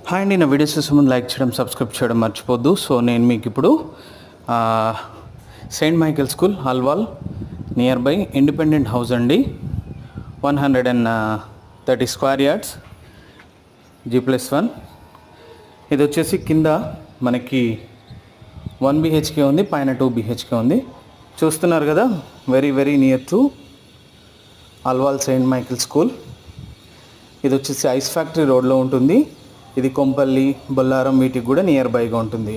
Hi అండి, నా videos చూసే ముందు లైక్ చేయడం, సబ్స్క్రైబ్ చేయడం మర్చిపోద్దు. సో నేను మీకు ఇప్పుడు Saint Michael school Alwal near by independent house అండి, 130 స్క్వేర్ యార్డ్స్ G+1. ఇది వచ్చేసి కింద మనకి 1 BHK ఉంది, పైన 2 BHK ఉంది. చూస్తున్నారు కదా, very very near to Alwal Saint Michael school. ఇది వచ్చేసి ఐస్ ఫ్యాక్టరీ రోడ్లో ఉంటుంది. ఇది కొంపల్లి, బొల్లారం వీటికి కూడా నియర్ బైగా ఉంటుంది.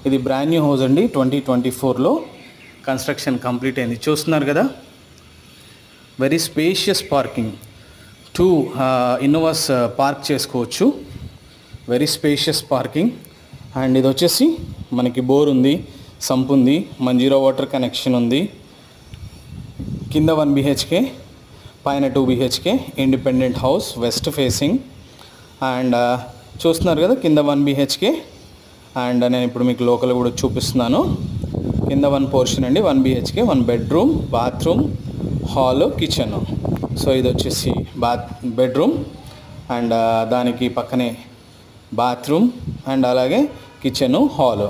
ఇది బ్రాండ్ న్యూ హౌస్ అండి, 2024లో కన్స్ట్రక్షన్ కంప్లీట్ అయింది. చూస్తున్నారు కదా, very spacious parking, 2 Innovas park చేసుకోవచ్చు. Very spacious parking. అండ్ ఇది వచ్చేసి మనకి బోర్ ఉంది, సంప్ ఉంది, మంజీరా వాటర్ కనెక్షన్ ఉంది. కింద 1 BHK, పైన 2 BHK independent house, west facing. And చూస్తున్నారు కదా, కింద 1 BHK. అండ్ నేను ఇప్పుడు మీకు లోకల్ కూడా చూపిస్తున్నాను. కింద 1 పోర్షన్ అండి, 1 BHK, 1 bedroom, bathroom, hall, kitchen. So ఇది వచ్చేసి బెడ్రూమ్ అండ్ దానికి పక్కనే బాత్రూమ్ అండ్ అలాగే కిచెను, హాల్,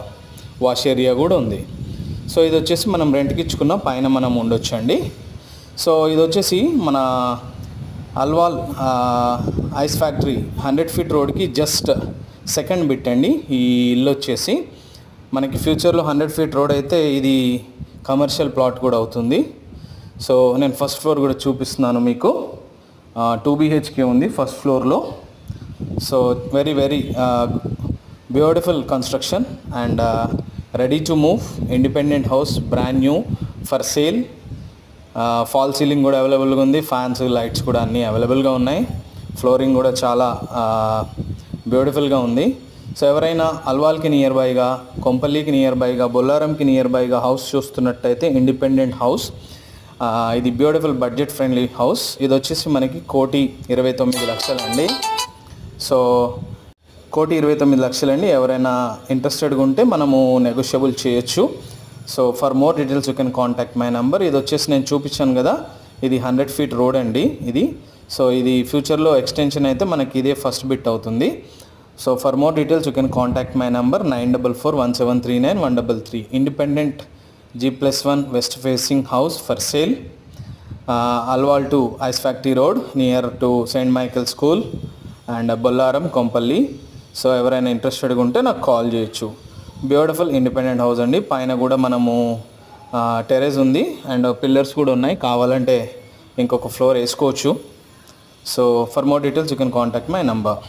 వాష్ ఏరియా కూడా ఉంది. సో ఇది వచ్చేసి మనం రెంట్కి ఇచ్చుకున్న, పైన మనం ఉండొచ్చండి. సో ఇది వచ్చేసి మన అల్వాల్ ఐస్ ఫ్యాక్టరీ 100 feet రోడ్కి జస్ట్ సెకండ్ బిట్ అండి. ఈ ఇల్లు వచ్చేసి మనకి ఫ్యూచర్లో 100 feet రోడ్ అయితే ఇది కమర్షియల్ ప్లాట్ కూడా అవుతుంది. సో నేను ఫస్ట్ ఫ్లోర్ కూడా చూపిస్తున్నాను మీకు. 2 BHK ఉంది ఫస్ట్ ఫ్లోర్లో. So very very beautiful construction and ready to move, independent house, brand new, for sale. Fall ceiling కూడా అవైలబుల్గా ఉంది, ఫ్యాన్స్, లైట్స్ కూడా అన్నీ అవైలబుల్గా ఉన్నాయి. ఫ్లోరింగ్ కూడా చాలా బ్యూటిఫుల్గా ఉంది. సో ఎవరైనా అల్వాల్కి నియర్ బైగా, కొంపల్లికి నియర్ బైగా, బొల్లారంకి నియర్ బైగా హౌస్ చూస్తున్నట్టయితే ఇండిపెండెంట్ హౌస్. ఇది బ్యూటిఫుల్ బడ్జెట్ ఫ్రెండ్లీ హౌస్. ఇది వచ్చేసి మనకి 1,29,00,000 అండి. సో 1,29,00,000 అండి. ఎవరైనా ఇంట్రెస్టెడ్గా ఉంటే మనము నెగోషియబుల్ చేయొచ్చు. So for more details you can contact my number. ఇది వచ్చేసి నేను చూపించాను కదా, ఇది 100 feet రోడ్ అండి ఇది. సో ఇది ఫ్యూచర్లో ఎక్స్టెన్షన్ అయితే మనకి ఇదే ఫస్ట్ బిట్ అవుతుంది. So for more details you can contact my number 9441739133. Independent G+1 west facing house for sale, Alwal to ice factory road near to Saint Michael school and Bollaram, Kompally. So ఎవరైనా ఇంట్రెస్టెడ్గా ఉంటే నాకు call చేయొచ్చు. Beautiful independent house అండి. పైన కూడా మనము terrace ఉంది and pillars కూడా ఉన్నాయి, కావాలంటే ఇంకొక ఫ్లోర్ వేసుకోవచ్చు. So for more details you can contact my number.